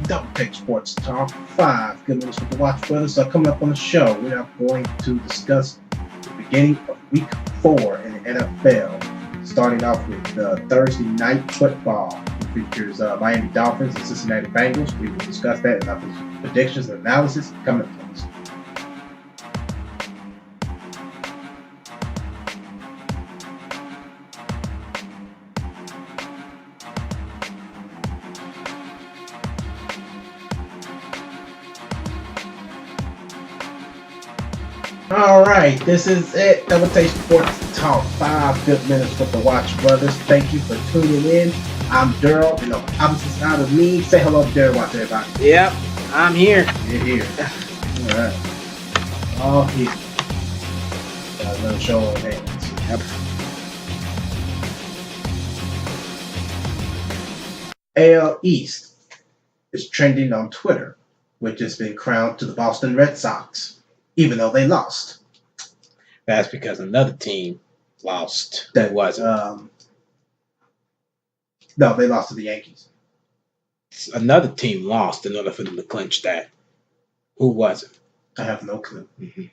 Double Take Sports Talk 5. Good news with the Watch Brothers are coming up on the show. We are going to discuss the beginning of Week 4 in the NFL, starting off with Thursday night football. It features Miami Dolphins and Cincinnati Bengals. We will discuss that and our predictions and analysis coming up on this. All right, this is it. Double Take Sports Talk 5 good minutes with the Watch Brothers. Thank you for tuning in. I'm Daryl, and on the opposite side of me, say hello to Daryl. Watch everybody. Yep, I'm here. You're here. All right. All here. Got another show on hands. Yep. AL East is trending on Twitter, which has been crowned to the Boston Red Sox, even though they lost. That's because another team lost. That was it? No, they lost to the Yankees. Another team lost in order for them to clinch that. Who was it? I have no clue. Mm-hmm.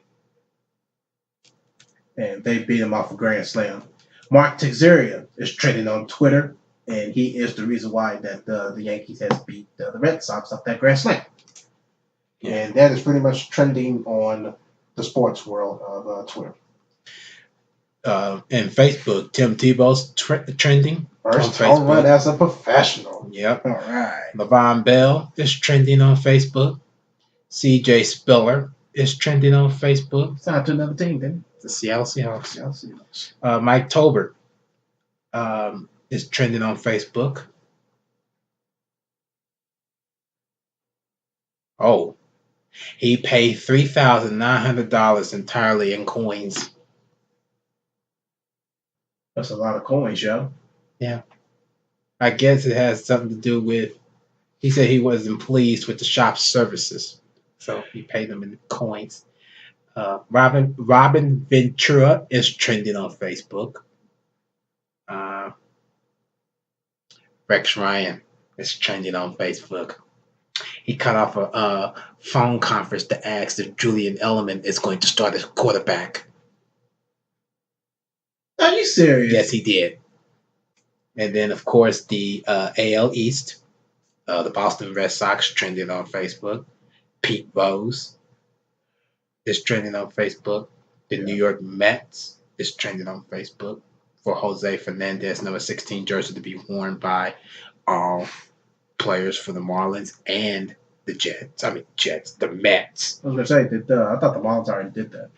And they beat him off a grand slam. Mark Teixeira is trending on Twitter, and he is the reason why that the Yankees has beat the Red Sox off that grand slam. Yeah. And that is pretty much trending on the sports world of Twitter. And Facebook, Tim Tebow's trending First home run as a professional. Yep. All right. LeVon Bell is trending on Facebook. C.J. Spiller is trending on Facebook. Signed to another team, didn't he? The Seattle Seahawks. Mike Tolbert is trending on Facebook. Oh, he paid $3,900 entirely in coins. That's a lot of coins, yo. Yeah. I guess it has something to do with, he said he wasn't pleased with the shop's services, so he paid them in coins. Robin Ventura is trending on Facebook. Rex Ryan is trending on Facebook. He cut off a phone conference to ask if Julian Edelman is going to start as quarterback. Are you serious? Yes, he did. And then, of course, the AL East, the Boston Red Sox trending on Facebook. Pete Rose is trending on Facebook. The New York Mets is trending on Facebook for Jose Fernandez, number 16 jersey to be worn by all players for the Marlins and the Jets. The Mets. I was going to say, I thought the Marlins already did that.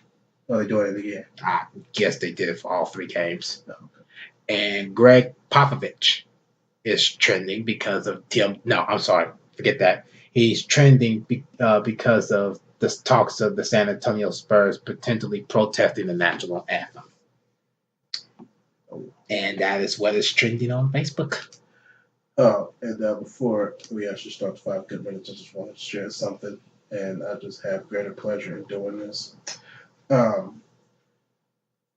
Are they doing it again? I guess they did it for all 3 games. Oh, okay. And Greg Popovich is trending because of forget that. He's trending because of the talks of the San Antonio Spurs potentially protesting the national anthem. And that is what is trending on Facebook. Oh, and before we actually start the 5 good minutes, I just want to share something, and I just have greater pleasure in doing this. The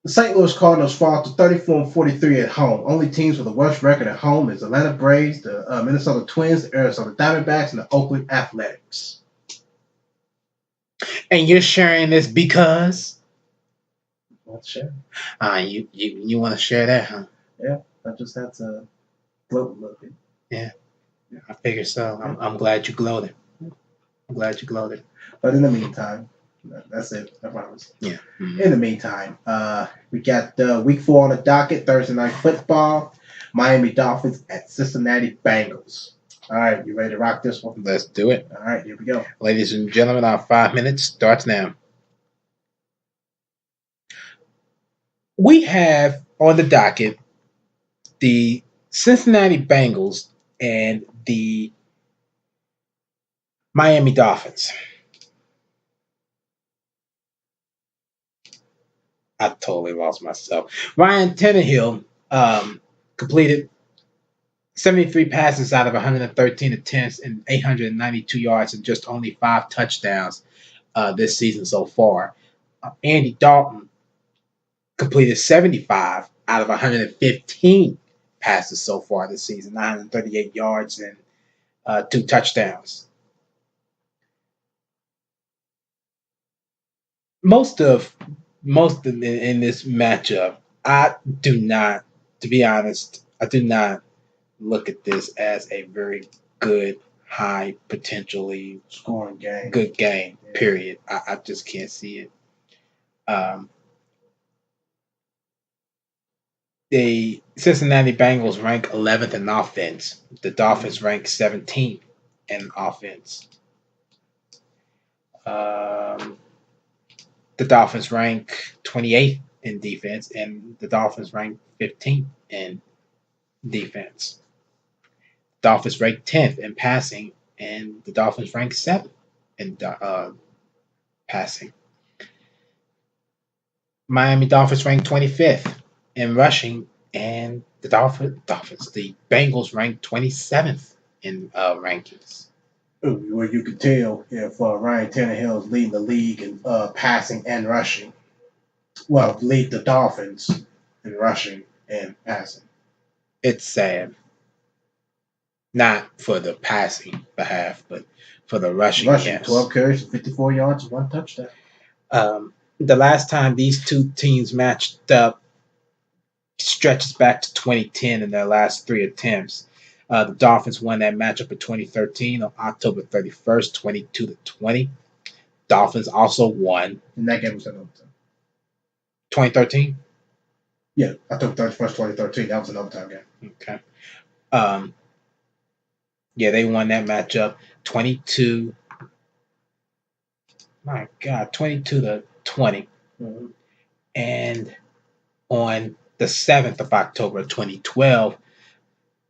St. Louis Cardinals fall to 34-43 at home. Only teams with the worst record at home is Atlanta Braves, the Minnesota Twins, the Arizona Diamondbacks, and the Oakland Athletics. And you're sharing this because? Let's share. You want to share that, huh? Yeah, I just had to gloat a little bit. Yeah, I figure so. I'm glad you gloated. But in the meantime, that's it. I promise. Yeah. Mm-hmm. In the meantime, we got Week 4 on the docket. Thursday night football. Miami Dolphins at Cincinnati Bengals. All right, you ready to rock this one? Let's do it. All right, here we go. Ladies and gentlemen, our 5 minutes starts now. We have on the docket the Cincinnati Bengals and the Miami Dolphins. I totally lost myself. Ryan Tannehill completed 73 passes out of 113 attempts and 892 yards and just only 5 touchdowns this season so far. Andy Dalton completed 75 out of 115 passes so far this season, 938 yards and 2 touchdowns. Most of in this matchup, I do not, to be honest, I do not look at this as a very good, high potentially Scoring game. good game. Yeah. Period. I just can't see it. The Cincinnati Bengals rank 11th in offense. The Dolphins rank 17th in offense. The Dolphins rank 28th in defense, and the Dolphins rank 15th in defense. Dolphins rank 10th in passing, and the Dolphins rank 7th in passing. Miami Dolphins rank 25th in rushing, and the Bengals rank 27th in rankings. Where you could tell if Ryan Tannehill is leading the league in passing and rushing. Well, lead the Dolphins in rushing and passing. It's sad. Not for the passing behalf, but for the rushing. Yes. 12 carries, 54 yards, 1 touchdown. The last time these two teams matched up stretches back to 2010 in their last 3 attempts. The Dolphins won that matchup in 2013 on October 31st, 22-20. Dolphins also won. And that game was in overtime. 2013? Yeah, October 31st, 2013. That was an overtime game. Okay. Yeah, they won that matchup 22. My God, 22-20. Mm-hmm. And on the 7th of October 2012,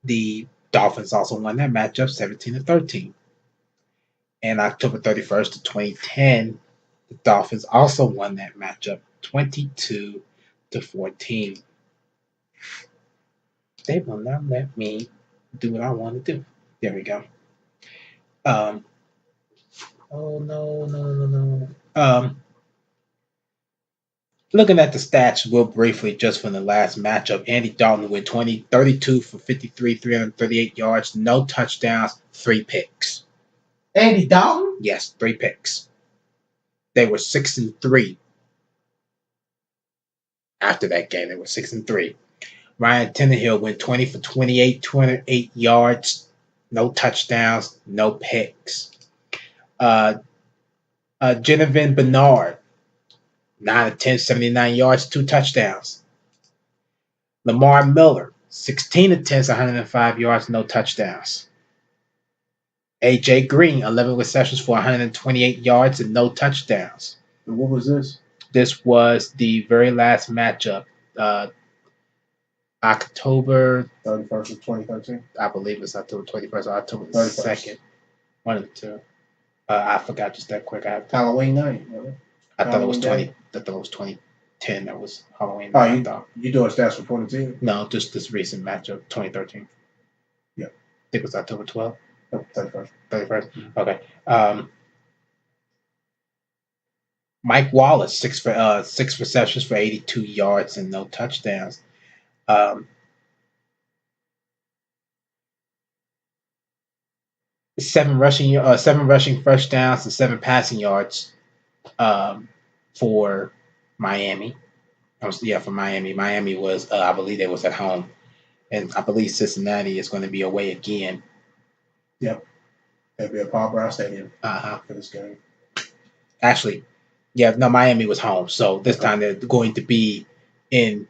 the Dolphins also won that matchup 17-13. And October 31st of 2010, the Dolphins also won that matchup 22-14. They will not let me do what I want to do. There we go. Oh no. Looking at the stats real briefly just from the last matchup, Andy Dalton went 32 for 53, 338 yards, no touchdowns, 3 picks. Andy Dalton? Yes, 3 picks. They were 6-3. After that game, they were 6-3. Ryan Tannehill went 20 for 28, 208 yards, no touchdowns, no picks. Genevieve Bernard, 9 of 10, 79 yards, 2 touchdowns. Lamar Miller, 16 of 10, 105 yards, no touchdowns. AJ Green, 11 receptions for 128 yards and no touchdowns. And what was this? This was the very last matchup, October 31st of 2013. I believe it's October 21st or October 2nd. One of the two. I forgot just that quick. Halloween night. Really? I thought it was 2010. That was Halloween night. You doing stats for 2010? No, just this recent matchup, 2013. Yeah. I think it was October 12th. 31st. 31st. Okay. Mike Wallace, 6 receptions for 82 yards and no touchdowns. 7 rushing first downs and 7 passing yards for Miami. For Miami. Miami was, I believe, they was at home, and I believe Cincinnati is going to be away again. Yep, it'll be at Paul Brown Stadium for this game. Actually, Miami was home, so this time they're going to be in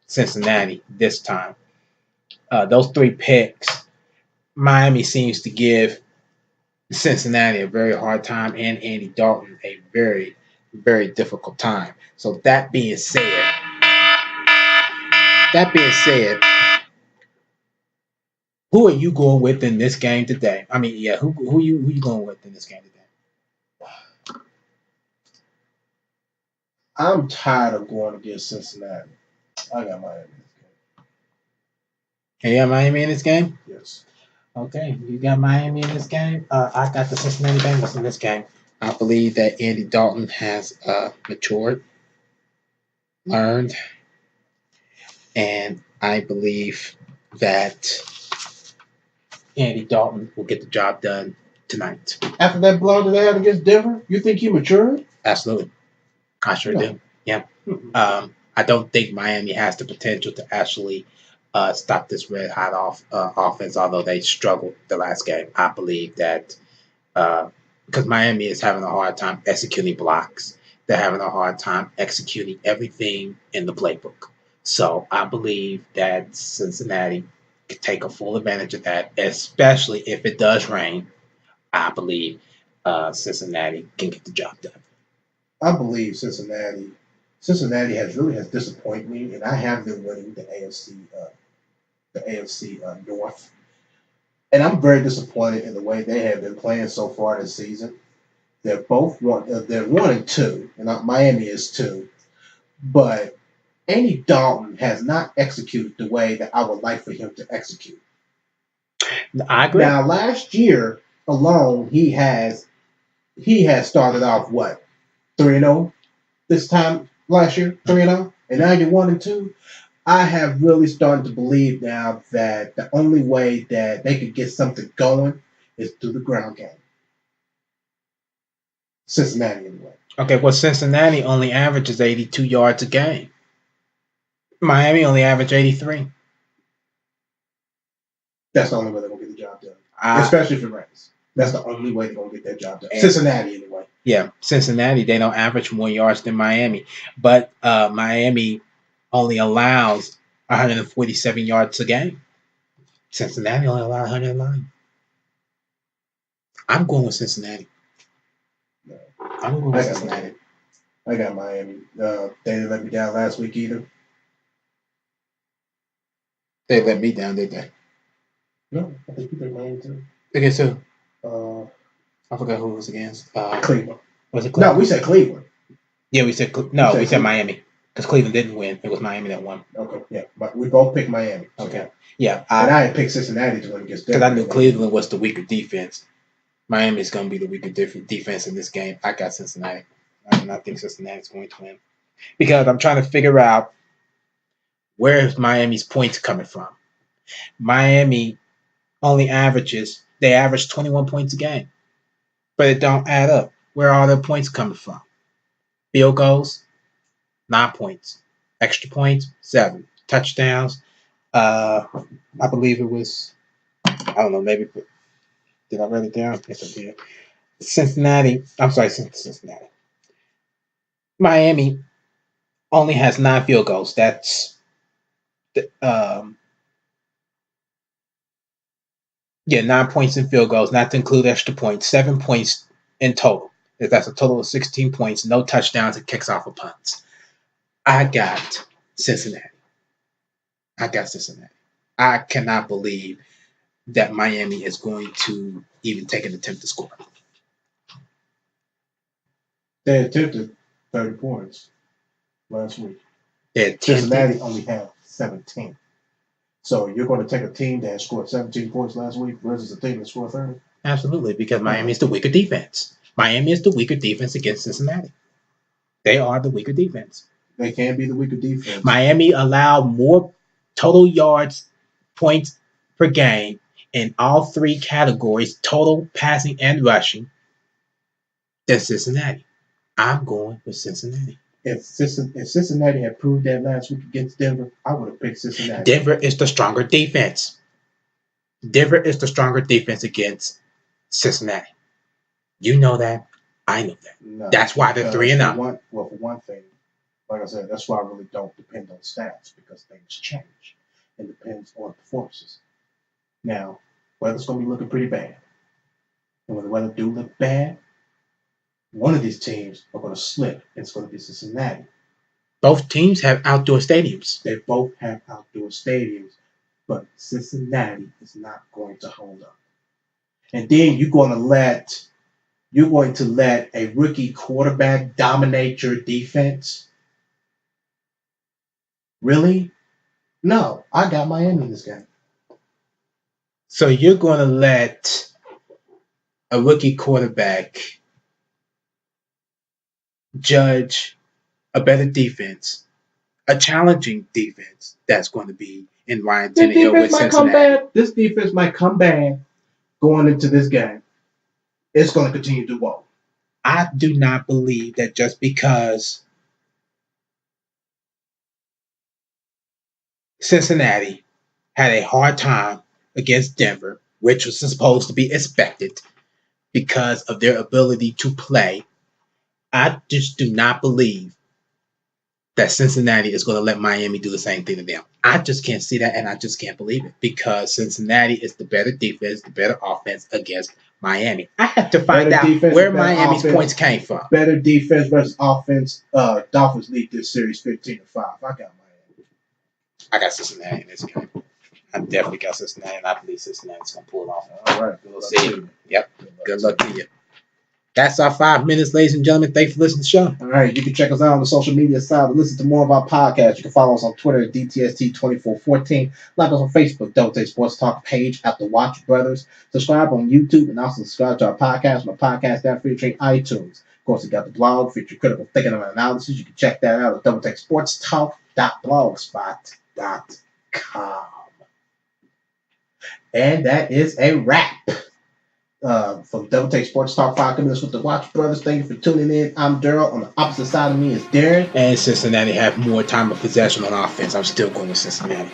Cincinnati this time. Those 3 picks, Miami seems to give Cincinnati a very hard time and Andy Dalton a very, very difficult time. So that being said, who are you going with in this game today? I mean, who you going with in this game today? I'm tired of going against Cincinnati. I got Miami in this game. You got Miami in this game? Yes. Okay, you got Miami in this game. I got the Cincinnati Bengals in this game. I believe that Andy Dalton has matured, learned, and I believe that Andy Dalton will get the job done tonight. After that blow that they had against Denver, you think he matured? Absolutely. I sure No. do. Yeah. I don't think Miami has the potential to actually stop this red hot offense, although they struggled the last game. I believe that because Miami is having a hard time executing blocks, they're having a hard time executing everything in the playbook. So I believe that Cincinnati could take a full advantage of that, especially if it does rain. I believe Cincinnati can get the job done. I believe Cincinnati. Cincinnati has disappointed me, and I have them winning the AFC North. And I'm very disappointed in the way they have been playing so far this season. They're both one. They're 1-2, and Miami is 2. But Andy Dalton has not executed the way that I would like for him to execute. I agree. Now, last year alone, he has started off what 3-0 this time last year, 3-0, and now you're 1-2. I have really started to believe now that the only way that they could get something going is through the ground game. Cincinnati, anyway. Okay, well, Cincinnati only averages 82 yards a game. Miami only averaged 83. That's the only way they're going to get the job done. Especially if it rains. That's the only way they're going to get that job done. Cincinnati, anyway. Yeah, Cincinnati, they don't average more yards than Miami. But Miami only allows 147 yards a game. Cincinnati only allows 109. I'm going with Cincinnati. No. I'm going with Cincinnati. I got Miami. They didn't let me down last week either. They let me down, did they? No, I think you picked Miami too. Against who? I forgot who it was against. Cleveland. Was it Cleveland? No, we said Cleveland. Yeah, we said Miami because Cleveland didn't win. It was Miami that won. Okay, yeah, but we both picked Miami. So. Okay, yeah. And I had picked Cincinnati to win against Denver. Because I knew Cleveland was the weaker defense. Miami is going to be the weaker defense in this game. I got Cincinnati. I think Cincinnati's going to win because I'm trying to figure out where is Miami's points coming from. Miami only they average 21 points a game, but it don't add up. Where are their points coming from? Field goals, 9 points. Extra points, 7. Touchdowns, I believe it was, I don't know, maybe, did I write it down? Yes, I did. Cincinnati. Miami only has 9 field goals. That's 9 points in field goals, not to include extra points. 7 points in total. That's a total of 16 points. No touchdowns and kicks off of punts. I got Cincinnati. I cannot believe that Miami is going to even take an attempt to score. They attempted 30 points last week. Cincinnati only had 17. So you're going to take a team that scored 17 points last week versus a team that scored 30? Absolutely, because Miami is the weaker defense. Miami is the weaker defense against Cincinnati. They are the weaker defense. They can be the weaker defense. Miami allowed more total yards, points per game in all 3 categories, total, passing, and rushing, than Cincinnati. I'm going with Cincinnati. If Cincinnati had proved that last week against Denver, I would have picked Cincinnati. Denver is the stronger defense. Denver is the stronger defense against Cincinnati. You know that. I know that. No, that's why they're 3-0. For one thing, like I said, that's why I really don't depend on stats because things change. It depends on performances. Now, weather's going to be looking pretty bad. And when the weather do look bad, one of these teams are going to slip. It's going to be Cincinnati. Both teams have outdoor stadiums. They both have outdoor stadiums, but Cincinnati is not going to hold up. And then you're going to let a rookie quarterback dominate your defense? Really? No, I got Miami in this game. So you're going to let a rookie quarterback judge a better defense, a challenging defense that's going to be in Ryan Tannehill with Cincinnati. This defense might come bad, going into this game, it's going to continue to do well. I do not believe that just because Cincinnati had a hard time against Denver, which was supposed to be expected because of their ability to play. I just do not believe that Cincinnati is going to let Miami do the same thing to them. I just can't see that, and I just can't believe it because Cincinnati is the better defense, the better offense against Miami. I have to find out where Miami's points came from. Better defense versus offense. Dolphins lead this series 15-5. I got Miami. I got Cincinnati in this game. I definitely got Cincinnati, and I believe Cincinnati's going to pull it off. All right. We'll see. Yep. Good luck to you. That's our 5 minutes, ladies and gentlemen. Thanks for listening to the show. All right. You can check us out on the social media side to listen to more of our podcasts. You can follow us on Twitter at DTST2414. Like us on Facebook, Double Take Sports Talk page at the Watch Brothers. Subscribe on YouTube and also subscribe to our podcast on the podcast app featuring iTunes. Of course, we got the blog featuring critical thinking and analysis. You can check that out at DoubleTakeSportsTalk.blogspot.com. And that is a wrap. From Double Take Sports Talk 5 minutes with the Watch Brothers. Thank you for tuning in. I'm Daryl. On the opposite side of me is Darren. And Cincinnati have more time of possession on offense. I'm still going with Cincinnati.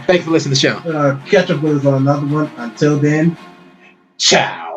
Thanks for listening to the show. Catch up with us on another one. Until then, ciao.